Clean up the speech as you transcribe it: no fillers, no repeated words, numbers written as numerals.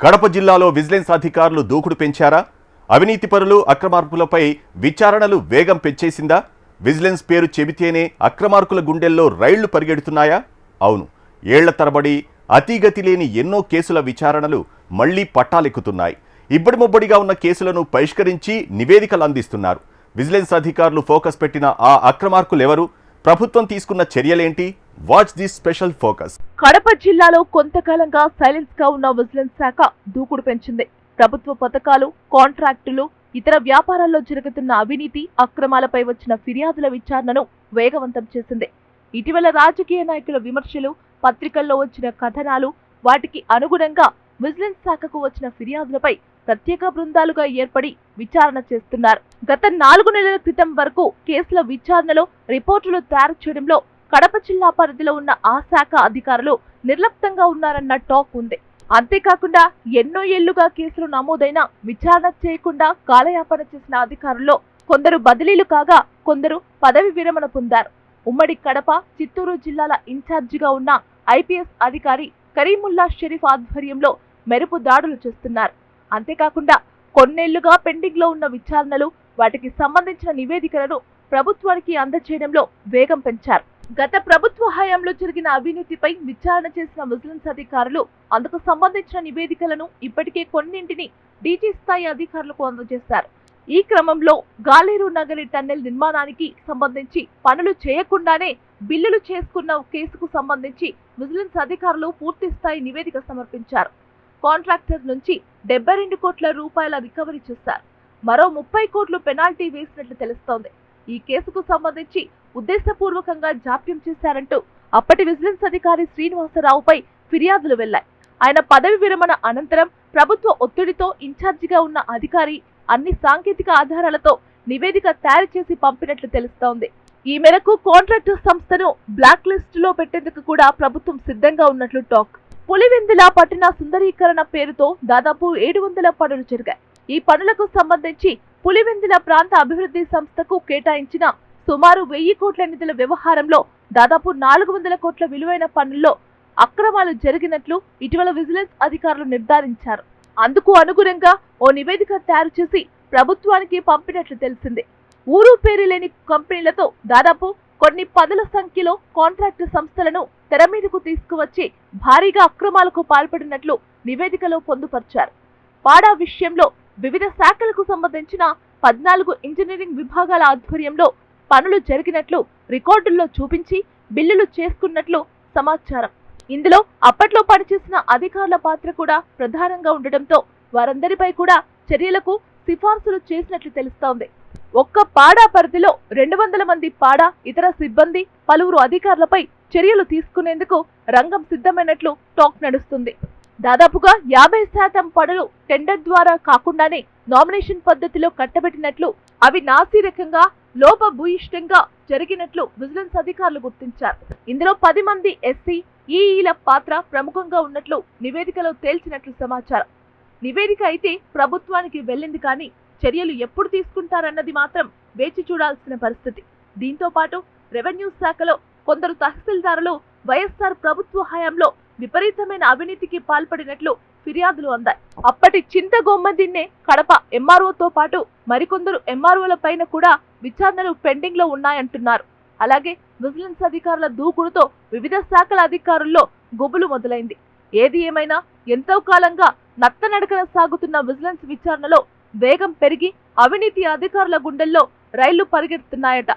కడప జిల్లాలో విజిలెన్స్ అధికారులు దూకుడు పెంచారా? అవినీతి పరులు అక్రమార్కులపై విచారణలు వేగం పెంచేసిందా? విజిలెన్స్ పేరు చెబితేనే అక్రమార్కుల గుండెల్లో రైళ్లు పరిగెడుతున్నాయా? అవును, ఏళ్ల తరబడి అతీగతి లేని ఎన్నో కేసుల విచారణలు మళ్లీ పట్టాలెక్కుతున్నాయి. ఇబ్బడి ముబ్బడిగా ఉన్న కేసులను పరిష్కరించి నివేదికలు అందిస్తున్నారు. విజిలెన్స్ అధికారులు ఫోకస్ పెట్టిన ఆ అక్రమార్కులెవరు? ప్రభుత్వం తీసుకున్న చర్యలేంటి? Watch this special focus. Kadapa జిల్లాలో కొంతకాలంగా సైలెన్స్ గా ఉన్న విజిలెన్స్ శాఖ దూకుడు పెంచింది. ప్రభుత్వ పథకాలు, కాంట్రాక్టులు, ఇతర వ్యాపారాల్లో జరుగుతున్న అవినీతి అక్రమాలపై వచ్చిన ఫిర్యాదుల విచారణను వేగవంతం చేసింది. ఇటీవల రాజకీయ నాయకుల విమర్శలు, పత్రికల్లో వచ్చిన కథనాలు, వాటికి అనుగుణంగా విజిలెన్స్ శాఖకు వచ్చిన ఫిర్యాదులపై ప్రత్యేక బృందాలుగా ఏర్పడి విచారణ చేస్తున్నారు. గత 4 నెలల క్రితం వరకు కేసుల విచారణలో రిపోర్టులు తయారు చేయడంలో కడప జిల్లా పరిధిలో ఉన్న ఆ శాఖ అధికారులు నిర్లిప్తంగా ఉన్నారన్న టాక్ ఉంది. అంతేకాకుండా ఎన్నో ఏళ్లుగా కేసులు నమోదైనా విచారణ చేయకుండా కాలయాపన చేసిన అధికారుల్లో కొందరు బదిలీలు కాగా కొందరు పదవి విరమణ పొందారు. ఉమ్మడి కడప, చిత్తూరు జిల్లాల ఇన్ఛార్జిగా ఉన్న ఐపీఎస్ అధికారి కరీముల్లా షరీఫ్ ఆధ్వర్యంలో మెరుపు దాడులు చేస్తున్నారు. అంతేకాకుండా కొన్నేళ్లుగా పెండింగ్ లో ఉన్న విచారణలు, వాటికి సంబంధించిన నివేదికలను ప్రభుత్వానికి అందజేయడంలో వేగం పెంచారు. గత ప్రభుత్వ హయాంలో జరిగిన అవినీతిపై విచారణ చేసిన విజిలెన్స్ అధికారులు అందుకు సంబంధించిన నివేదికలను ఇప్పటికే కొన్నింటిని డీజీ స్థాయి అధికారులకు అందజేశారు. ఈ క్రమంలో గాలేరు నగరి టన్నెల్ నిర్మాణానికి సంబంధించి పనులు చేయకుండానే బిల్లులు చేసుకున్న కేసుకు సంబంధించి విజిలెన్స్ అధికారులు పూర్తి స్థాయి నివేదిక సమర్పించారు. కాంట్రాక్టర్ నుంచి 72 కోట్ల రూపాయల రికవరీ చేశారు. మరో 30 కోట్లు పెనాల్టీ వేసినట్లు తెలుస్తోంది. ఈ కేసుకు సంబంధించి ఉద్దేశపూర్వకంగా జాప్యం చేశారంటూ అప్పటి విజిలెన్స్ అధికారి శ్రీనివాసరావుపై ఫిర్యాదులు వెళ్లాయి. ఆయన పదవి విరమణ అనంతరం ప్రభుత్వ ఒత్తిడితో ఇన్ఛార్జిగా ఉన్న అధికారి అన్ని సాంకేతిక ఆధారాలతో నివేదిక తయారు చేసి పంపినట్లు తెలుస్తోంది. ఈ మేరకు కాంట్రాక్టర్ సంస్థను బ్లాక్ లిస్ట్ లో పెట్టేందుకు కూడా ప్రభుత్వం సిద్ధంగా ఉన్నట్లు టాక్. పులివెందుల పట్టణ సుందరీకరణ పేరుతో దాదాపు 700 పనులు జరిగాయి. ఈ పనులకు సంబంధించి పులివెందుల ప్రాంత అభివృద్ధి సంస్థకు కేటాయించిన సుమారు 1000 కోట్ల నిధుల వ్యవహారంలో దాదాపు 400 కోట్ల విలువైన పనుల్లో అక్రమాలు జరిగినట్లు ఇటీవల విజిలెన్స్ అధికారులు నిర్ధారించారు. అందుకు అనుగుణంగా ఓ నివేదిక తయారు చేసి ప్రభుత్వానికి పంపినట్లు తెలిసింది. ఊరు పేరు లేని కంపెనీలతో దాదాపు కొన్ని పదుల సంఖ్యలో కాంట్రాక్టు సంస్థలను తెర మీదకు తీసుకువచ్చి భారీగా అక్రమాలకు పాల్పడినట్లు నివేదికలో పొందుపర్చారు. పాడా విషయంలో వివిధ శాఖలకు సంబంధించిన 14 ఇంజనీరింగ్ విభాగాల ఆధ్వర్యంలో పనులు జరిగినట్లు రికార్డుల్లో చూపించి బిల్లులు చేసుకున్నట్లు సమాచారం. ఇందులో అప్పట్లో పనిచేసిన అధికారుల పాత్ర కూడా ప్రధానంగా ఉండడంతో వారందరిపై కూడా చర్యలకు సిఫార్సులు చేసినట్లు తెలుస్తోంది. ఒక్క పాడా పరిధిలో 200 మంది పాడా, ఇతర సిబ్బంది, పలువురు అధికారులపై చర్యలు తీసుకునేందుకు రంగం సిద్ధమైనట్లు టాక్ నడుస్తుంది. దాదాపుగా 50% పనులు టెండర్ ద్వారా కాకుండానే నామినేషన్ పద్ధతిలో కట్టబెట్టినట్లు, అవి నాసిరకంగా లోపభూయిష్టంగా జరిగినట్లు విజిలెన్స్ అధికారులు గుర్తించారు. ఇందులో 10 మంది ఎస్సీ, ఈఈల పాత్ర ప్రముఖంగా ఉన్నట్లు నివేదికలో తేల్చినట్లు సమాచారం. నివేదిక అయితే ప్రభుత్వానికి వెళ్ళింది, కానీ చర్యలు ఎప్పుడు తీసుకుంటారన్నది మాత్రం వేచి చూడాల్సిన పరిస్థితి. దీంతో పాటు రెవెన్యూ శాఖలో కొందరు తహసీల్దారులు వైఎస్ఆర్ ప్రభుత్వ హయాంలో విపరీతమైన అవినీతికి పాల్పడినట్లు ఫిర్యాదులు అందాయి. అప్పటి చింతగొమ్మదిన్నే కడప ఎంఆర్ఓతో పాటు మరికొందరు ఎంఆర్ఓల పైన కూడా విచారణలు పెండింగ్ లో ఉన్నాయంటున్నారు. అలాగే విజిలెన్స్ అధికారుల దూకుడుతో వివిధ శాఖల అధికారుల్లో గుబులు మొదలైంది. ఏది ఏమైనా ఎంతో కాలంగా నత్తనడకన సాగుతున్న విజిలెన్స్ విచారణలో వేగం పెరిగి అవినీతి అధికారుల గుండెల్లో రైళ్లు పరిగెడుతున్నాయట.